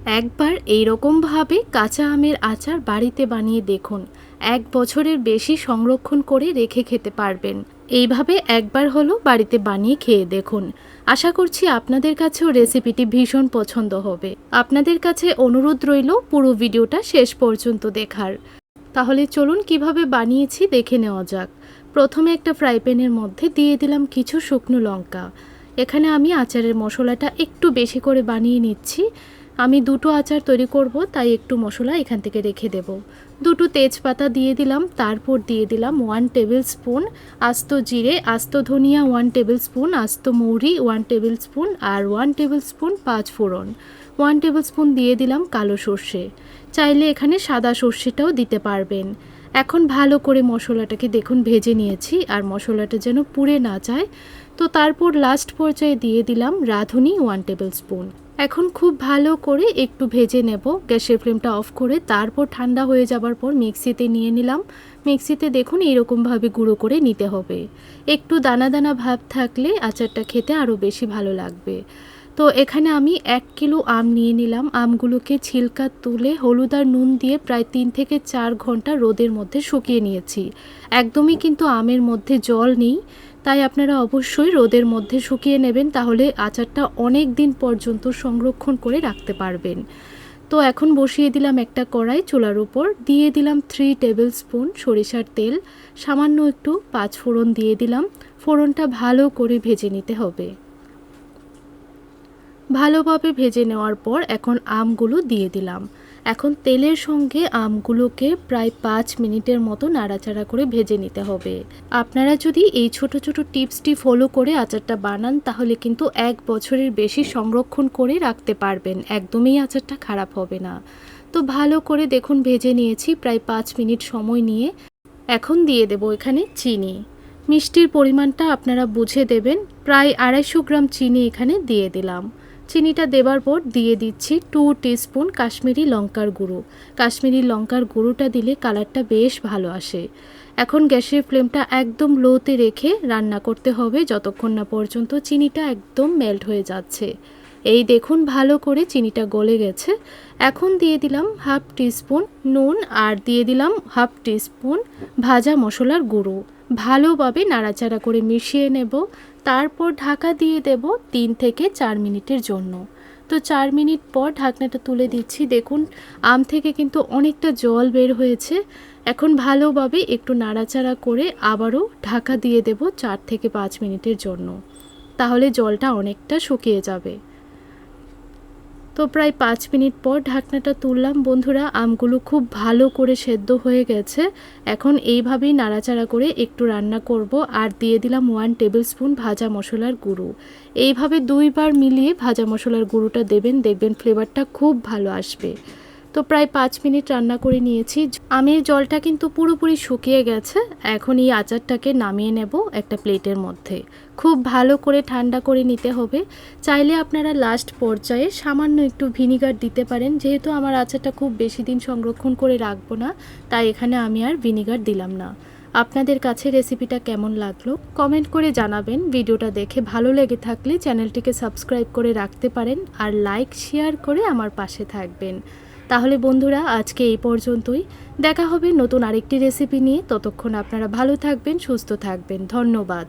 একবার এইরকমভাবে কাঁচা আমের আচার বাড়িতে বানিয়ে দেখুন। 1 বছরের বেশি সংরক্ষণ করে রেখে খেতে পারবেন। এইভাবে একবার হলো বাড়িতে বানিয়ে খেয়ে দেখুন। আশা করছি আপনাদের কাছেও রেসিপিটি ভীষণ পছন্দ হবে। আপনাদের কাছে অনুরোধ রইল পুরো ভিডিওটা শেষ পর্যন্ত দেখার। তাহলে চলুন কিভাবে বানিয়েছি দেখে নেওয়া যাক। প্রথমে একটা ফ্রাই প্যানের মধ্যে দিয়ে দিলাম কিছু শুকনো লঙ্কা। এখানে আমি আচারের মশলাটা একটু বেশি করে বানিয়ে নিচ্ছি। আমি দুটো আচার তৈরি করব, তাই একটু মশলা এখান থেকে রেখে দেব। দুটো তেজপাতা দিয়ে দিলাম, তারপর দিয়ে দিলাম 1 টেবিল স্পুন আস্ত জিরে, আস্ত ধনিয়া 1 টেবিল স্পুন, আস্ত মৌরি 1 টেবিল স্পুন আর 1 টেবিল স্পুন 5 ফোড়ন, 1 টেবিল স্পুন দিয়ে দিলাম কালো সর্ষে। চাইলে এখানে সাদা সর্ষেটাও দিতে পারবেন। এখন ভালো করে মশলাটাকে দেখুন ভেজে নিয়েছি, আর মশলাটা যেন পুড়ে না যায়। তো তারপর লাস্ট পর্যায়ে দিয়ে দিলাম রাঁধুনি 1 টেবিল স্পুন। এখন খুব ভালো করে একটু ভেজে নেব। গ্যাসের ফ্লেমটা অফ করে তারপর ঠান্ডা হয়ে যাবার পর মিক্সিতে নিয়ে নিলাম। মিক্সিতে দেখুন এরকমভাবে গুঁড়ো করে নিতে হবে। একটু দানা দানা ভাব থাকলে আচারটা খেতে আরও বেশি ভালো লাগবে। তো এখানে আমি 1 কিলো আম নিয়ে নিলাম। আমগুলোকে ছিলকা তুলে হলুদ আর নুন দিয়ে প্রায় 3 থেকে 4 ঘন্টা রোদের মধ্যে শুকিয়ে নিয়েছি। একদমই কিন্তু আমের মধ্যে জল নেই, তাই আপনারা অবশ্যই রোদের মধ্যে শুকিয়ে নেবেন, তাহলে আচারটা অনেক দিন পর্যন্ত সংরক্ষণ করে রাখতে পারবেন। তো এখন বসিয়ে দিলাম একটা কড়াই চুলার উপর, দিয়ে দিলাম 3 টেবিল স্পুন সরিষার তেল, সামান্য একটু 5 ফোড়ন দিয়ে দিলাম। ফোড়নটা ভালো করে ভেজে নিতে হবে। ভালোভাবে ভেজে নেওয়ার পর এখন আমগুলো দিয়ে দিলাম। এখন তেলের সঙ্গে আমগুলোকে প্রায় 5 মিনিটের মতো নাড়াচাড়া করে ভেজে নিতে হবে। আপনারা যদি এই ছোট ছোট টিপসটি ফলো করে আচারটা বানান, তাহলে কিন্তু 1 বছরের বেশি সংরক্ষণ করে রাখতে পারবেন। একদমই আচারটা খারাপ হবে না। তো ভালো করে দেখুন ভেজে নিয়েছি প্রায় 5 মিনিট সময় নিয়ে। এখন দিয়ে দেব এখানে চিনি। মিষ্টির পরিমাণটা আপনারা বুঝে দেবেন। প্রায় 250 গ্রাম চিনি এখানে দিয়ে দিলাম। চিনিটা দেবার পর দিয়ে দিচ্ছি 2 টিস্পুন কাশ্মীরি লঙ্কার গুঁড়ো। কাশ্মীরি লঙ্কার গুঁড়োটা দিলে কালারটা বেশ ভালো আসে। এখন গ্যাসের ফ্লেমটা একদম লোতে রেখে রান্না করতে হবে যতক্ষণ না পর্যন্ত চিনিটা একদম মেল্ট হয়ে যাচ্ছে। এই দেখুন ভালো করে চিনিটা গলে গেছে। এখন দিয়ে দিলাম 1/2 টিস্পুন নুন আর দিয়ে দিলাম 1/2 টিস্পুন ভাজা মশলার গুঁড়ো। ভালোভাবে নাড়াচাড়া করে মিশিয়ে নেব। তারপর ঢাকা দিয়ে দেব 3 থেকে 4 মিনিটের জন্য। তো 4 মিনিট পর ঢাকনাটা তুলে দিচ্ছি। দেখুন আম থেকে কিন্তু অনেকটা জল বের হয়েছে। এখন ভালোভাবে একটু নাড়াচাড়া করে আবারও ঢাকা দিয়ে দেব 4 থেকে 5 মিনিটের জন্য। তাহলে জলটা অনেকটা শুকিয়ে যাবে। তো প্রায় 5 মিনিট পর ঢাকনাটা তুললাম। বন্ধুরা, আমগুলো খুব ভালো করে সেদ্ধ হয়ে গেছে। এখন এইভাবেই নাড়াচাড়া করে একটু রান্না করব। আর দিয়ে দিলাম 1 টেবিল স্পুন ভাজা মশলার গুঁড়ো। এইভাবে 2 বার মিলিয়ে ভাজা মশলার গুঁড়োটা দেবেন, দেখবেন ফ্লেভারটা খুব ভালো আসবে। তো প্রায় 5 মিনিট রান্না করে নিয়েছি। আমের জলটা কিন্তু পুরোপুরি শুকিয়ে গেছে। এখন এই আচারটাকে নামিয়ে নেব একটা প্লেটের মধ্যে। খুব ভালো করে ঠান্ডা করে নিতে হবে। চাইলে আপনারা লাস্ট পর্যায়ে সামান্য একটু ভিনিগার দিতে পারেন। যেহেতু আমার আচারটা খুব বেশি দিন সংরক্ষণ করে রাখবো না, তাই এখানে আমি আর ভিনিগার দিলাম না। আপনাদের কাছে রেসিপিটা কেমন লাগলো কমেন্ট করে জানাবেন। ভিডিওটা দেখে ভালো লেগে থাকলে চ্যানেলটিকে সাবস্ক্রাইব করে রাখতে পারেন, আর লাইক শেয়ার করে আমার পাশে থাকবেন। তাহলে বন্ধুরা, আজকে এই পর্যন্তই। দেখা হবে নতুন আরেকটি রেসিপি নিয়ে। ততক্ষণ আপনারা ভালো থাকবেন, সুস্থ থাকবেন। ধন্যবাদ।